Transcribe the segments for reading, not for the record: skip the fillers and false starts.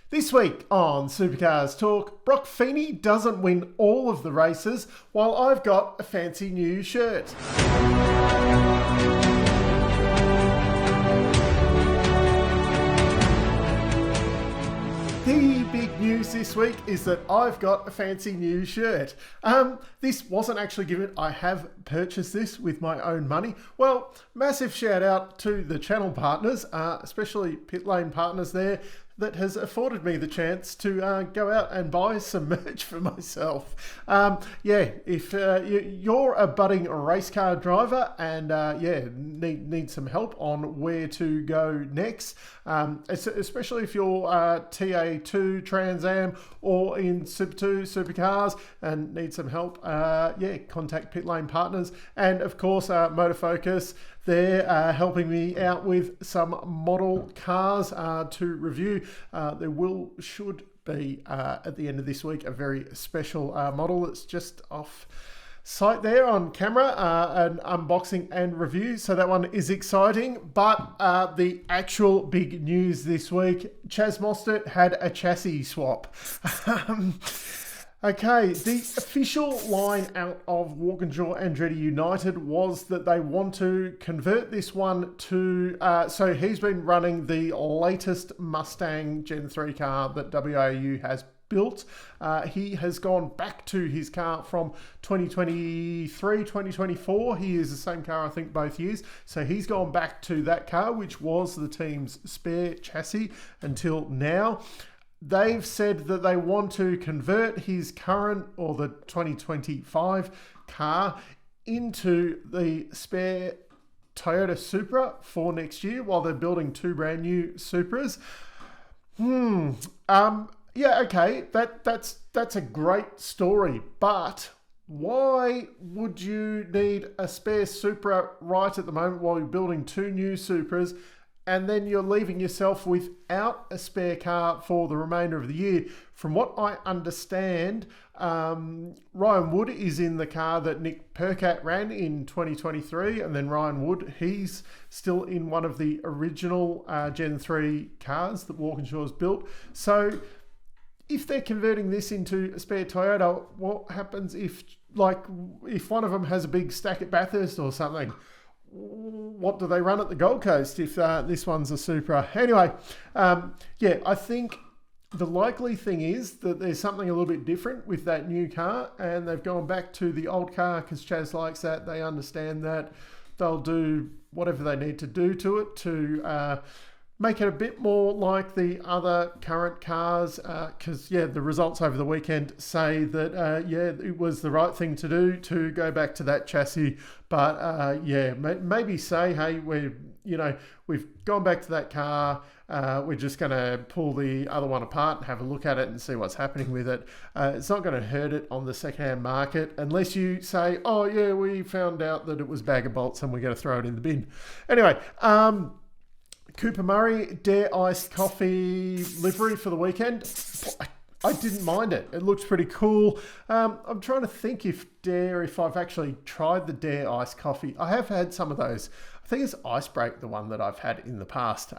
This week on Supercars Talk, Brock Feeney doesn't win all of the races while I've got a fancy new shirt. The big news this week is that I've got a fancy new shirt. This wasn't actually given. I have purchased this with my own money. Well, massive shout out to the channel partners, especially pit lane partners there, that has afforded me the chance to go out and buy some merch for myself. If you're a budding race car driver and need some help on where to go next, especially if you're TA2 Trans Am or in Super 2 Supercars and need some help, contact pit lane partners. And of course, Motorfocus. They're helping me out with some model cars to review. There should be, at the end of this week, a very special model that's just off site there on camera, an unboxing and review. So that one is exciting. But the actual big news this week, Chaz Mostert had a chassis swap. Okay, the official line out of Walkinshaw Andretti United was that they want to convert this one to... so he's been running the latest Mustang Gen 3 car that WAU has built. He has gone back to his car from 2023, 2024. He is the same car, I think, both years. So he's gone back to that car, which was the team's spare chassis until now. They've said that they want to convert his current, or the 2025 car, into the spare Toyota Supra for next year while they're building two brand new Supras. Okay, that's a great story, but why would you need a spare Supra right at the moment while you're building two new Supras, and then you're leaving yourself without a spare car for the remainder of the year? From what I understand, Ryan Wood is in the car that Nick Percat ran in 2023, and then Ryan Wood, he's still in one of the original Gen 3 cars that Walkinshaw's built. So if they're converting this into a spare Toyota, what happens if one of them has a big stack at Bathurst or something? What do they run at the Gold Coast if this one's a Supra? Anyway, I think the likely thing is that there's something a little bit different with that new car, and they've gone back to the old car because Chaz likes that. They understand that they'll do whatever they need to do to it to make it a bit more like the other current cars, because the results over the weekend say that it was the right thing to do to go back to that chassis. But maybe say, hey, we've gone back to that car. We're just going to pull the other one apart and have a look at it and see what's happening with it. It's not going to hurt it on the secondhand market unless you say, oh yeah, we found out that it was bag of bolts and we're going to throw it in the bin. Anyway, Cooper Murray, Dare Iced Coffee livery for the weekend. I didn't mind it. It looks pretty cool. I'm trying to think if I've actually tried the Dare Iced Coffee. I have had some of those. I think it's Icebreak, the one that I've had in the past.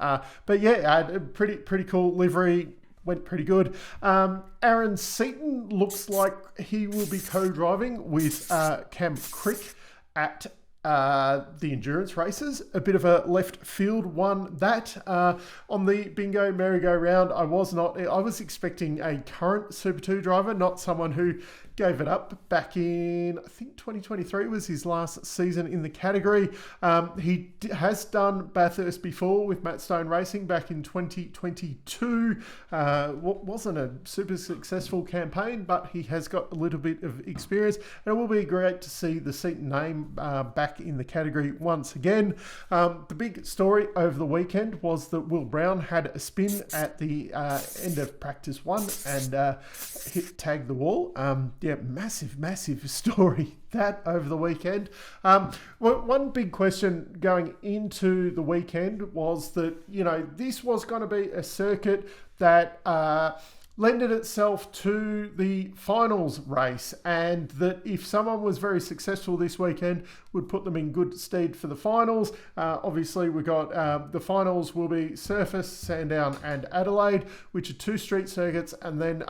Pretty cool livery. Went pretty good. Aaron Seaton looks like he will be co-driving with Cam Crick at the endurance races. A bit of a left field one that on the bingo merry-go-round. I was expecting a current Super 2 driver, not someone who gave it up back in, I think 2023 was his last season in the category. He has done Bathurst before with Matt Stone Racing back in 2022. Wasn't a super successful campaign, but he has got a little bit of experience, and it will be great to see the Seaton name back in the category once again. The big story over the weekend was that Will Brown had a spin at the end of practice one and tagged the wall. Massive story that over the weekend. One big question going into the weekend was that, this was going to be a circuit that lended itself to the finals race, and that if someone was very successful this weekend, would put them in good stead for the finals. Obviously, we got the finals will be Surface, Sandown, and Adelaide, which are 2 street circuits, and then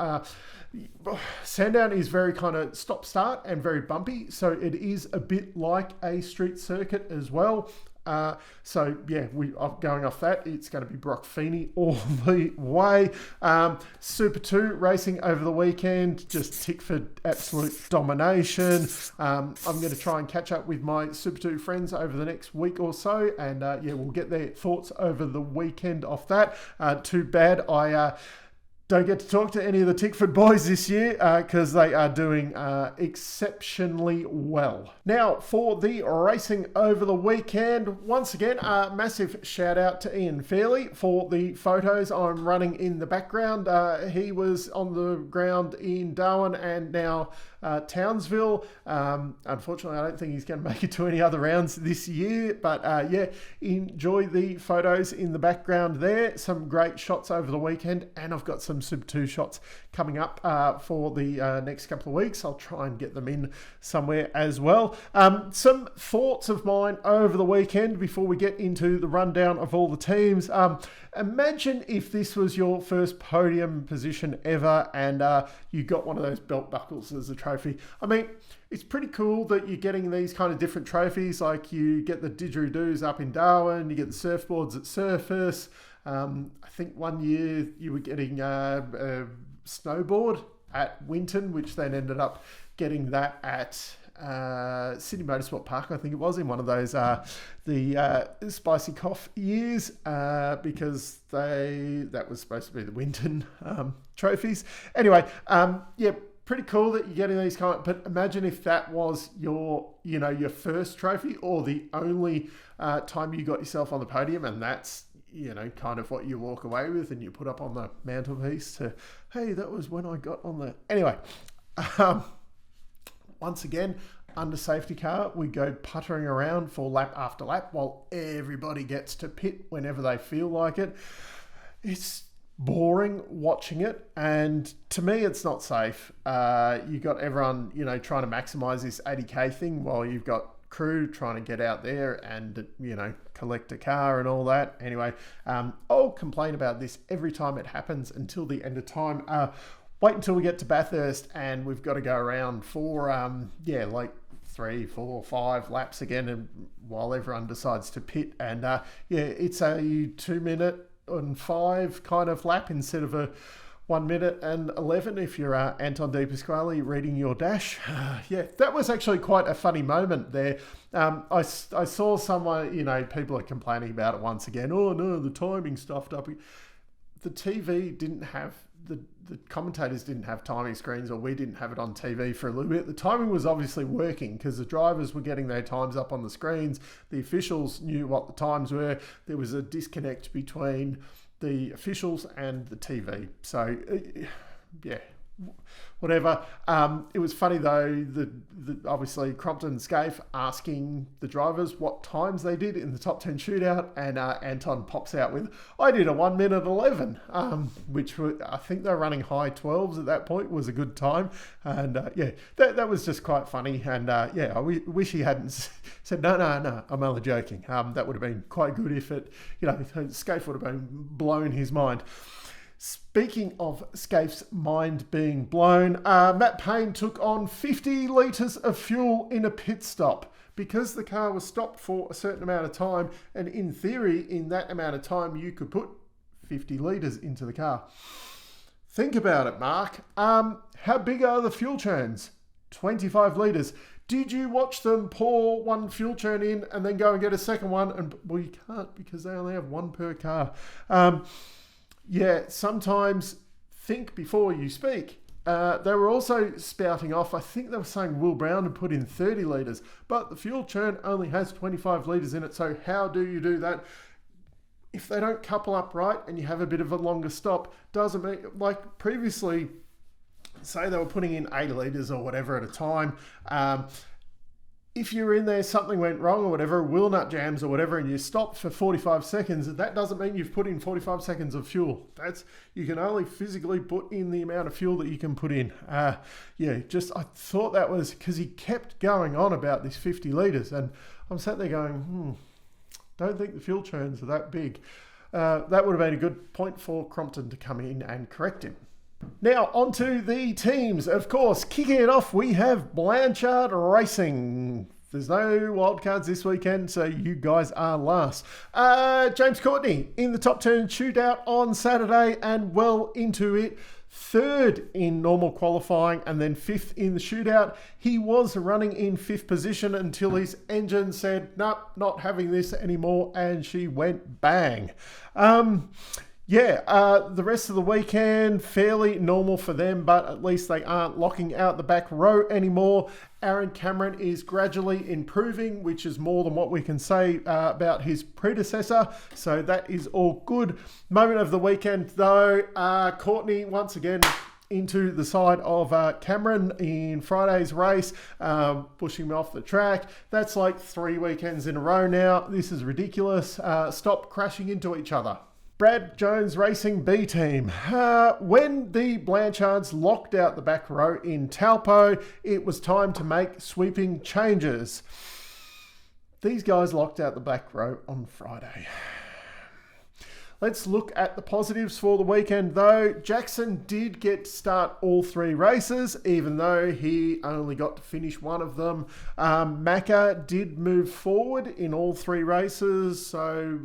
Sandown is very kind of stop-start and very bumpy, so it is a bit like a street circuit as well. So yeah, going off that, it's going to be Brock Feeney all the way. Super 2 racing over the weekend, just Tickford absolute domination. I'm going to try and catch up with my Super 2 friends over the next week or so, and yeah, we'll get their thoughts over the weekend off that. Too bad I don't get to talk to any of the Tickford boys this year because they are doing exceptionally well. Now, for the racing over the weekend, once again, a massive shout out to Ian Fairley for the photos I'm running in the background. He was on the ground in Darwin and now Townsville. Unfortunately, I don't think he's going to make it to any other rounds this year, but yeah, enjoy the photos in the background there. Some great shots over the weekend, and I've got some Super 2 shots coming up for the next couple of weeks. I'll try and get them in somewhere as well. Some thoughts of mine over the weekend before we get into the rundown of all the teams. Imagine if this was your first podium position ever and you got one of those belt buckles as a trophy. I mean, it's pretty cool that you're getting these kind of different trophies. Like you get the didgeridoos up in Darwin, you get the surfboards at Surface. I think one year you were getting a snowboard at Winton, which then ended up getting that at Sydney Motorsport Park, I think it was, in one of those the Spicy Cough years, because that was supposed to be the Winton trophies. Anyway, yeah, pretty cool that you're getting these kind of, but imagine if that was your first trophy or the only time you got yourself on the podium, and that's kind of what you walk away with and you put up on the mantelpiece to, hey, that was when I got on the... Anyway, once again, under safety car, we go puttering around for lap after lap while everybody gets to pit whenever they feel like it. It's boring watching it, and to me, it's not safe. You got everyone, trying to maximize this 80k thing while you've got crew trying to get out there and collect a car and all that. Anyway, I'll complain about this every time it happens until the end of time. Wait until we get to Bathurst and we've got to go around for like 3, 4, 5 laps again, and while everyone decides to pit, and it's a 2-minute and 5 kind of lap instead of a 1 minute and 11 if you're Anton De Pasquale reading your dash. Yeah, that was actually quite a funny moment there. I saw someone, people are complaining about it once again. Oh no, the timing stuffed up. The TV didn't have, the commentators didn't have timing screens, or we didn't have it on TV for a little bit. The timing was obviously working because the drivers were getting their times up on the screens. The officials knew what the times were. There was a disconnect between the officials and the TV. So, yeah, whatever. It was funny though, obviously Crompton and Scaife asking the drivers what times they did in the top 10 shootout, and Anton pops out with, I did a 1 minute 11, which I think they're running high 12s at that point, was a good time. And yeah, that was just quite funny. And yeah, I wish he hadn't said, no, I'm only joking. That would have been quite good if it, Scaife would have been blown his mind. Speaking of Scaife's mind being blown, Matt Payne took on 50 litres of fuel in a pit stop because the car was stopped for a certain amount of time, and in theory, in that amount of time, you could put 50 litres into the car. Think about it, Mark. How big are the fuel churns? 25 litres. Did you watch them pour one fuel churn in and then go and get a second one? And well, you can't because they only have one per car. Yeah, sometimes think before you speak. They were also spouting off, I think they were saying Will Brown had put in 30 litres, but the fuel churn only has 25 litres in it, so how do you do that? If they don't couple up right and you have a bit of a longer stop, doesn't mean, like previously, say they were putting in 8 litres or whatever at a time, if you're in there, something went wrong or whatever, wheel nut jams or whatever, and you stop for 45 seconds, that doesn't mean you've put in 45 seconds of fuel. You can only physically put in the amount of fuel that you can put in. I thought that was because he kept going on about this 50 litres, and I'm sat there going, don't think the fuel churns are that big. That would have been a good point for Crompton to come in and correct him. Now, on to the teams. Of course, kicking it off, we have Blanchard Racing. There's no wildcards this weekend, so you guys are last. James Courtney in the top 10 shootout on Saturday and well into it. Third in normal qualifying and then fifth in the shootout. He was running in fifth position until his engine said, nope, not having this anymore, and she went bang. The rest of the weekend, fairly normal for them, but at least they aren't locking out the back row anymore. Aaron Cameron is gradually improving, which is more than what we can say about his predecessor. So that is all good. Moment of the weekend, though, Courtney once again into the side of Cameron in Friday's race, pushing him off the track. That's like 3 weekends in a row now. This is ridiculous. Stop crashing into each other. Brad Jones Racing B team. When the Blanchards locked out the back row in Taupo, it was time to make sweeping changes. These guys locked out the back row on Friday. Let's look at the positives for the weekend, though. Jackson did get to start all 3 races, even though he only got to finish one of them. Macca did move forward in all 3 races, so,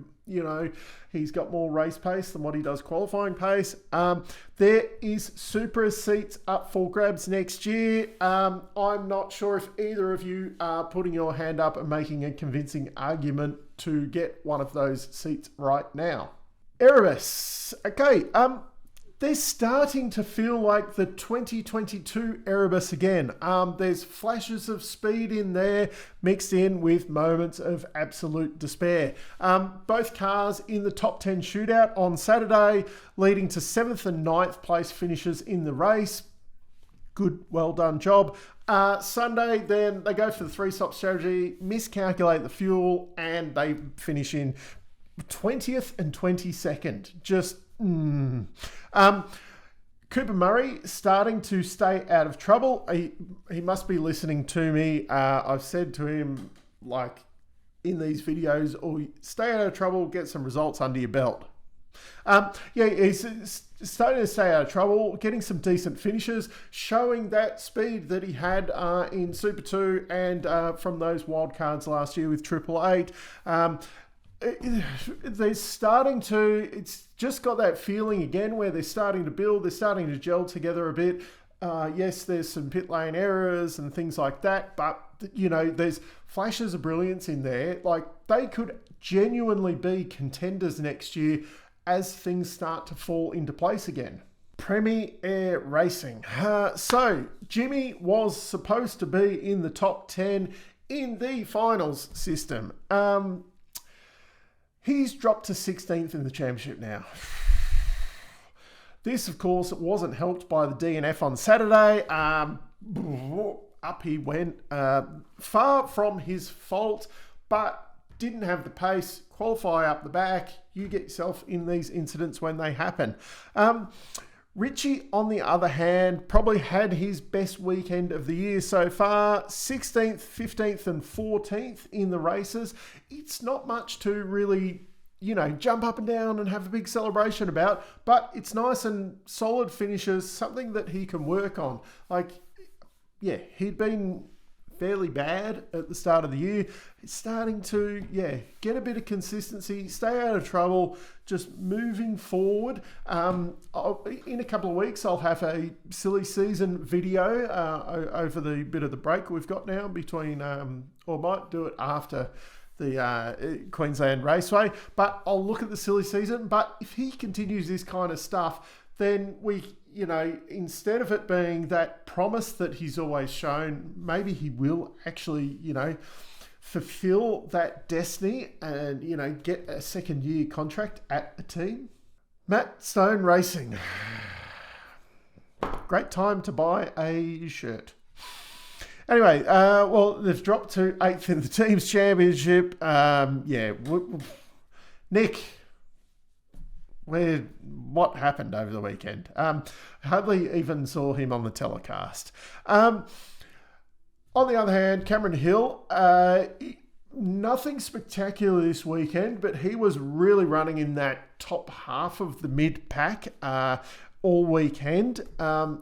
he's got more race pace than what he does qualifying pace. There is Supra seats up for grabs next year. I'm not sure if either of you are putting your hand up and making a convincing argument to get one of those seats right now. Erebus. Okay, they're starting to feel like the 2022 Erebus again. There's flashes of speed in there mixed in with moments of absolute despair. Both cars in the top 10 shootout on Saturday, leading to 7th and 9th place finishes in the race. Good, well done job. Sunday, then they go for the 3-stop strategy, miscalculate the fuel, and they finish in 20th and 22nd. Cooper Murray starting to stay out of trouble. He must be listening to me. I've said to him, like in these videos, stay out of trouble, get some results under your belt. He's starting to stay out of trouble, getting some decent finishes, showing that speed that he had in Super 2 and from those wildcards last year with Triple Eight. They're starting to, it's just got that feeling again where they're starting to build, they're starting to gel together a bit. Yes, there's some pit lane errors and things like that, but there's flashes of brilliance in there. Like, they could genuinely be contenders next year as things start to fall into place again. Premier Racing. So Jimmy was supposed to be in the top 10 in the finals system. He's dropped to 16th in the championship now. This, of course, wasn't helped by the DNF on Saturday. Up he went. Far from his fault, but didn't have the pace. Qualify up the back. You get yourself in these incidents when they happen. Richie, on the other hand, probably had his best weekend of the year so far. 16th, 15th and 14th in the races. It's not much to really, jump up and down and have a big celebration about, but it's nice and solid finishes, something that he can work on. He'd been fairly bad at the start of the year. It's starting to, get a bit of consistency, stay out of trouble, just moving forward. In a couple of weeks, I'll have a silly season video over the bit of the break we've got now between, or might do it after the Queensland Raceway, but I'll look at the silly season. But if he continues this kind of stuff, then we, instead of it being that promise that he's always shown, maybe he will actually, fulfill that destiny and, get a 2nd-year contract at a team. Matt Stone Racing. Great time to buy a shirt. Anyway, well, they've dropped to 8th in the team's championship. Nick, what happened over the weekend? Hardly even saw him on the telecast. On the other hand, Cameron Hill, nothing spectacular this weekend, but he was really running in that top half of the mid-pack all weekend.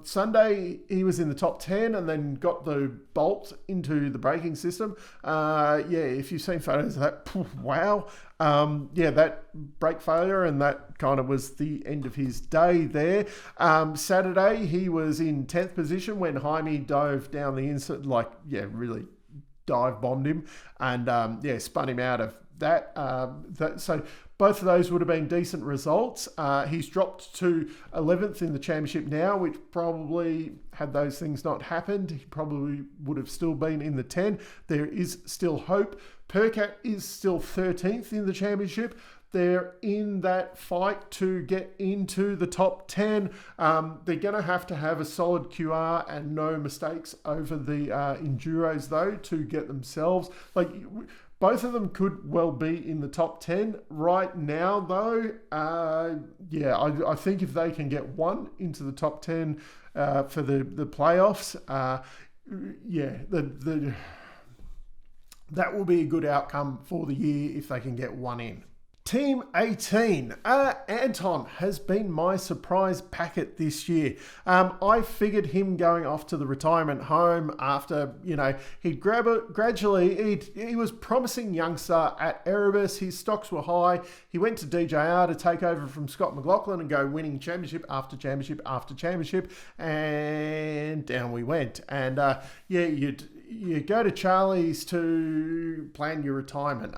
Sunday, he was in the top 10 and then got the bolt into the braking system. If you've seen photos of that, wow. That brake failure, and that kind of was the end of his day there. Saturday, he was in 10th position when Jaime dove down the inside, really dive bombed him and spun him out of that. So both of those would have been decent results. He's dropped to 11th in the championship now, which probably, had those things not happened, he probably would have still been in the 10. There is still hope. Percat is still 13th in the championship. They're in that fight to get into the top 10. They're going to have a solid QR and no mistakes over the Enduros, though, to get themselves. Both of them could well be in the top 10. Right now, though, I think if they can get one into the top 10 for the playoffs, that will be a good outcome for the year if they can get one in. Team 18. Anton has been my surprise packet this year. I figured him going off to the retirement home after, he'd grab it gradually. He was promising youngster at Erebus. His stocks were high. He went to DJR to take over from Scott McLaughlin and go winning championship after championship after championship. And down we went. And you go to Charlie's to plan your retirement.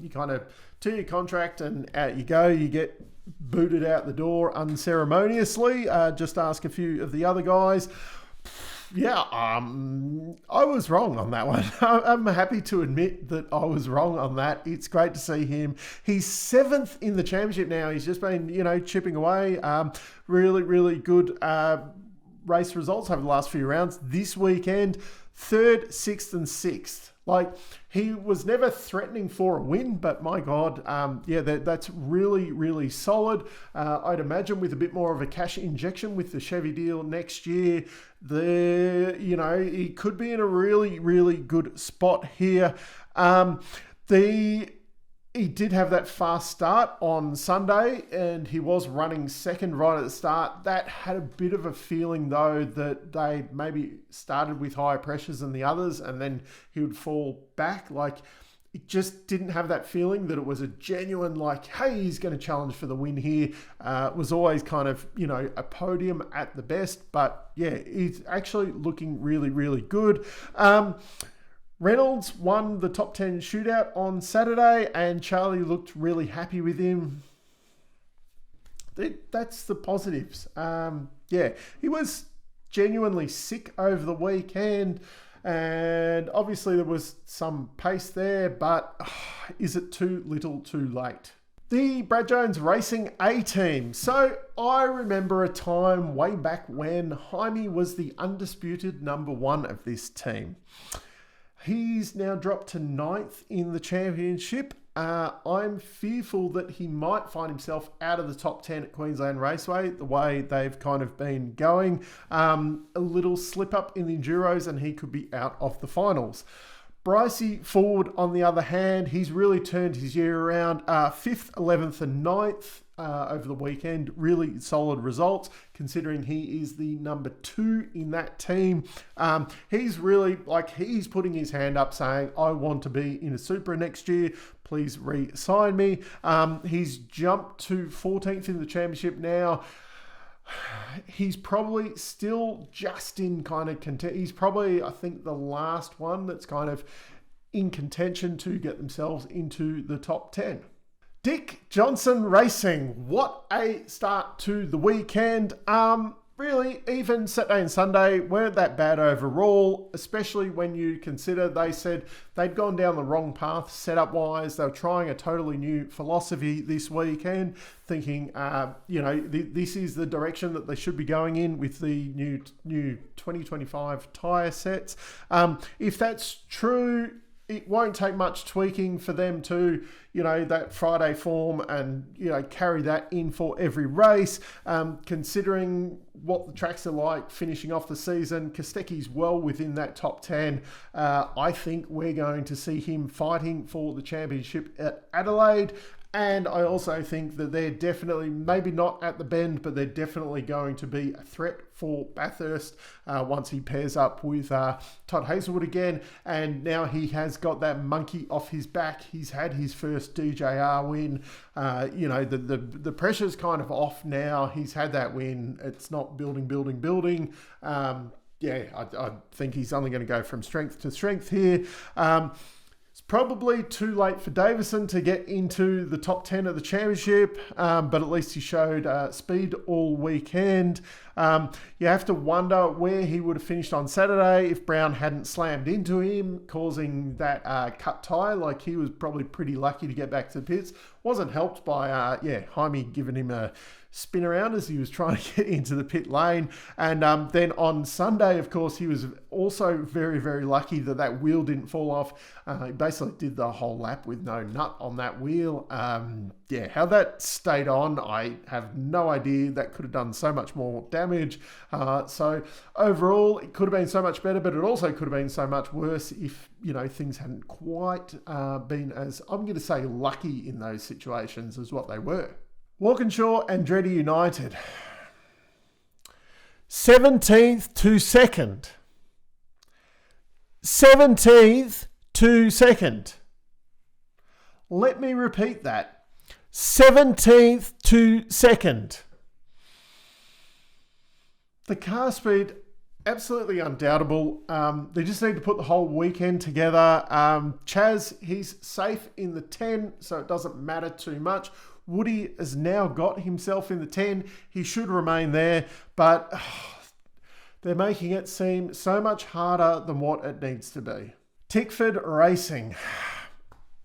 You kind of 2-year contract and out you go. You get booted out the door unceremoniously. Just ask a few of the other guys. I was wrong on that one. I'm happy to admit that I was wrong on that. It's great to see him. He's 7th in the championship now. He's just been, chipping away. Really, really good race results over the last few rounds. This weekend, 3rd, 6th and 6th. He was never threatening for a win, but my God, that's really, really solid. I'd imagine with a bit more of a cash injection with the Chevy deal next year, he could be in a really, really good spot here. He did have that fast start on Sunday and he was running second right at the start. That had a bit of a feeling, though, that they maybe started with higher pressures than the others and then he would fall back. It just didn't have that feeling that it was a genuine, hey, he's going to challenge for the win here. It was always kind of, a podium at the best. But yeah, he's actually looking really, really good. Reynolds won the top 10 shootout on Saturday and Charlie looked really happy with him. That's the positives. He was genuinely sick over the weekend and obviously there was some pace there, but is it too little too late? The Brad Jones Racing A-Team. So I remember a time way back when Jaime was the undisputed number 1 of this team. He's now dropped to 9th in the championship. I'm fearful that he might find himself out of the top 10 at Queensland Raceway, the way they've kind of been going. A little slip up in the Enduros and he could be out of the finals. Brycey Ford, on the other hand, he's really turned his year around. 5th, 11th and 9th over the weekend. Really solid results considering he is the number 2 in that team. He's really, he's putting his hand up saying, I want to be in a Supra next year. Please re-sign me. He's jumped to 14th in the championship now. He's probably still just in kind of contention. He's probably, I think, the last one that's kind of in contention to get themselves into the top 10. Dick Johnson Racing. What a start to the weekend. really, even Saturday and Sunday weren't that bad overall, especially when you consider they said they'd gone down the wrong path setup-wise. They were trying a totally new philosophy this weekend, thinking, this is the direction that they should be going in with the new 2025 tyre sets. If that's true, it won't take much tweaking for them to, that Friday form and, carry that in for every race. Considering what the tracks are like finishing off the season, Kostecki's well within that top 10. I think we're going to see him fighting for the championship at Adelaide. And I also think that they're definitely, maybe not at the bend, but they're definitely going to be a threat for Bathurst once he pairs up with Todd Hazelwood again. And now he has got that monkey off his back. He's had his first DJR win. The pressure's kind of off now. He's had that win. It's not building. I think he's only going to go from strength to strength here. Probably too late for Davison to get into the top 10 of the championship, but at least he showed speed all weekend. You have to wonder where he would have finished on Saturday if Brown hadn't slammed into him, causing that cut tyre. Like, he was probably pretty lucky to get back to the pits. Wasn't helped by, Jaime giving him a spin around as he was trying to get into the pit lane. And then on Sunday, of course, he was also very, very lucky that wheel didn't fall off. He basically did the whole lap with no nut on that wheel. How that stayed on, I have no idea. That could have done so much more damage. So overall, it could have been so much better, but it also could have been so much worse if, things hadn't quite been as, I'm going to say, lucky in those situations as what they were. Walkinshaw and Andretti United. 17th to 2nd. 17th to 2nd. Let me repeat that. 17th to 2nd. The car speed, absolutely undoubtable. They just need to put the whole weekend together. Chaz, he's safe in the 10, so it doesn't matter too much. Woody has now got himself in the 10. He should remain there, but they're making it seem so much harder than what it needs to be. Tickford Racing.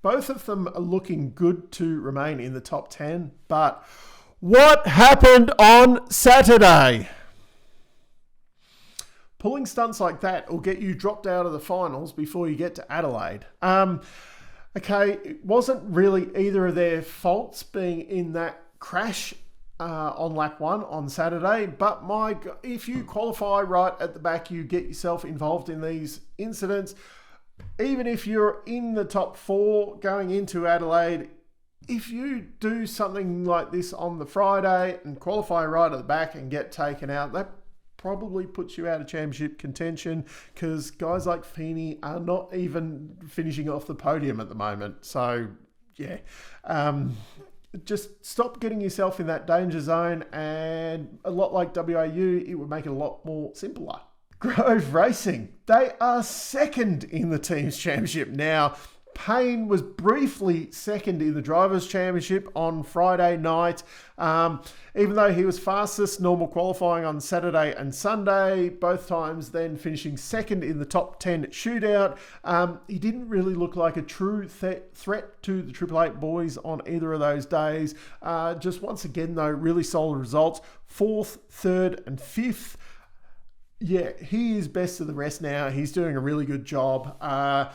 Both of them are looking good to remain in the top 10, but what happened on Saturday? Pulling stunts like that will get you dropped out of the finals before you get to Adelaide. Okay, it wasn't really either of their faults being in that crash on lap 1 on Saturday, but if you qualify right at the back, you get yourself involved in these incidents. Even if you're in the top 4 going into Adelaide, if you do something like this on the Friday and qualify right at the back and get taken out, that probably puts you out of championship contention, because guys like Feeney are not even finishing off the podium at the moment. So, just stop getting yourself in that danger zone, and a lot like WAU, it would make it a lot more simpler. Grove Racing, they are 2nd in the team's championship now. Payne was briefly 2nd in the Drivers' Championship on Friday night. Even though he was fastest normal qualifying on Saturday and Sunday, both times then finishing 2nd in the top 10 shootout, he didn't really look like a true threat to the Triple Eight boys on either of those days. Just once again, though, really solid results. 4th, 3rd and 5th. Yeah, he is best of the rest now. He's doing a really good job. I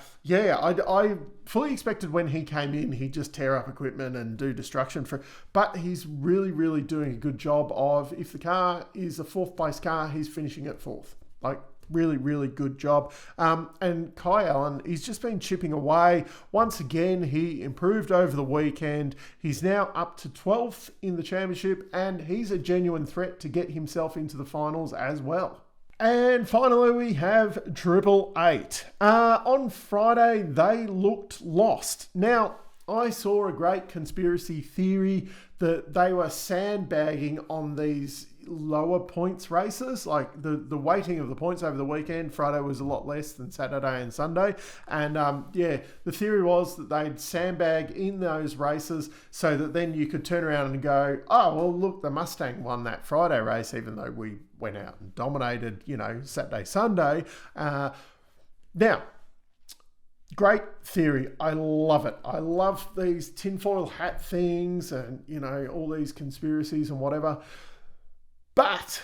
fully expected when he came in, he'd just tear up equipment and do destruction but he's really, really doing a good job of, if the car is a 4th place car, he's finishing at 4th. Like, really, really good job. And Kai Allen, he's just been chipping away. Once again, he improved over the weekend. He's now up to 12th in the championship, and he's a genuine threat to get himself into the finals as well. And finally, we have Triple Eight. On Friday, they looked lost. Now, I saw a great conspiracy theory that they were sandbagging on these lower points races. Like the weighting of the points over the weekend, Friday was a lot less than Saturday and Sunday. And the theory was that they'd sandbag in those races so that then you could turn around and go, oh, well, look, the Mustang won that Friday race, even though we went out and dominated, Saturday, Sunday. Now, great theory. I love it. I love these tinfoil hat things and, all these conspiracies and whatever. But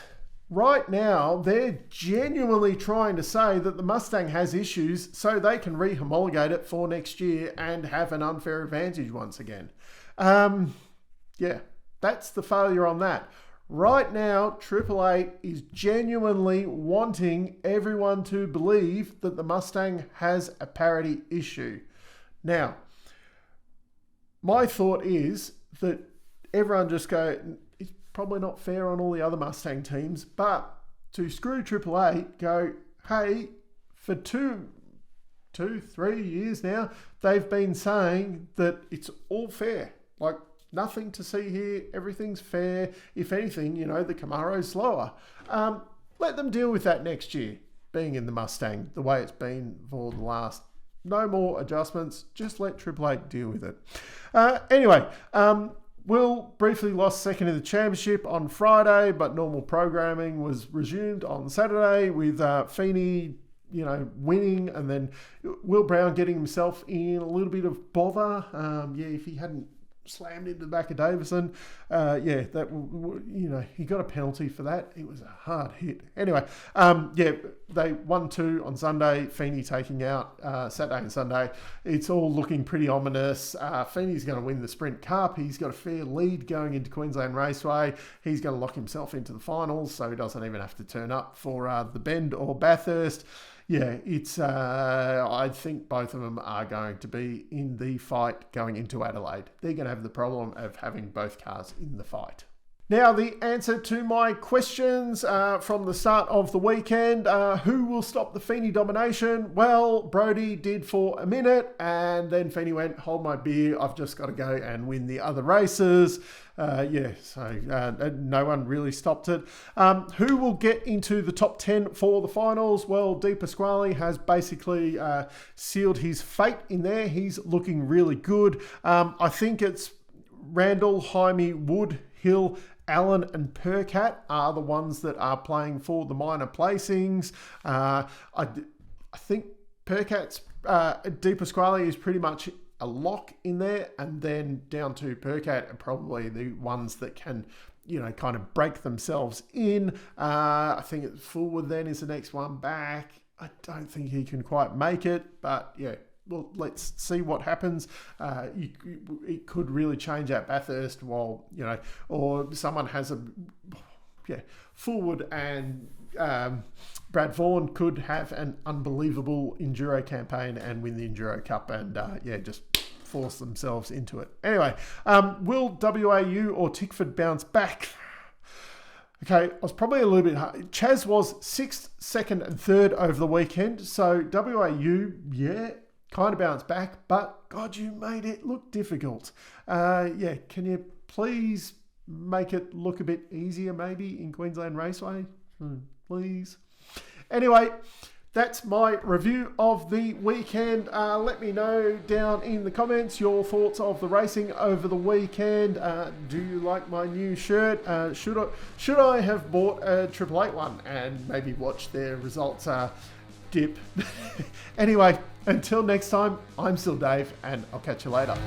right now, they're genuinely trying to say that the Mustang has issues so they can re-homologate it for next year and have an unfair advantage once again. That's the failure on that. Right now, Triple Eight is genuinely wanting everyone to believe that the Mustang has a parity issue. Now, my thought is that everyone just go, it's probably not fair on all the other Mustang teams, but to screw Triple Eight, go, hey, for 3 years now, they've been saying that it's all fair. Like, nothing to see here. Everything's fair. If anything, the Camaro's slower. Let them deal with that next year, being in the Mustang, the way it's been for the last. No more adjustments. Just let Triple Eight deal with it. Anyway, Will briefly lost second in the championship on Friday, but normal programming was resumed on Saturday with Feeney, winning, and then Will Brown getting himself in a little bit of bother. If he hadn't slammed into the back of Davison. He got a penalty for that. It was a hard hit. Anyway, they won 2 on Sunday. Feeney taking out Saturday and Sunday. It's all looking pretty ominous. Feeney's going to win the Sprint Cup. He's got a fair lead going into Queensland Raceway. He's going to lock himself into the finals, so he doesn't even have to turn up for the Bend or Bathurst. Yeah, it's. I think both of them are going to be in the fight going into Adelaide. They're going to have the problem of having both cars in the fight. Now, the answer to my questions from the start of the weekend. Who will stop the Feeney domination? Well, Brodie did for a minute, and then Feeney went, hold my beer, I've just got to go and win the other races. No one really stopped it. Who will get into the top 10 for the finals? Well, Di Pasquale has basically sealed his fate in there. He's looking really good. I think it's Randall, Jaime, Wood, Hill, Allen and Percat are the ones that are playing for the minor placings. I think Percat's Di Pasquale is pretty much a lock in there, and then down to Percat are probably the ones that can, kind of break themselves in. I think Fullwood then is the next one back. I don't think he can quite make it, but yeah. Well, let's see what happens. It could really change at Bathurst while, or someone has Fullwood and Brad Vaughan could have an unbelievable Enduro campaign and win the Enduro Cup and, just force themselves into it. Anyway, will WAU or Tickford bounce back? Okay, I was probably a little bit hard. Chaz was 6th, 2nd and 3rd over the weekend. So WAU, kind of bounced back, but God, you made it look difficult. Can you please make it look a bit easier maybe in Queensland Raceway? Please. Anyway, that's my review of the weekend. Let me know down in the comments your thoughts of the racing over the weekend. Do you like my new shirt? Should I have bought a 888 one and maybe watch their results dip? Anyway, until next time, I'm still Dave, and I'll catch you later.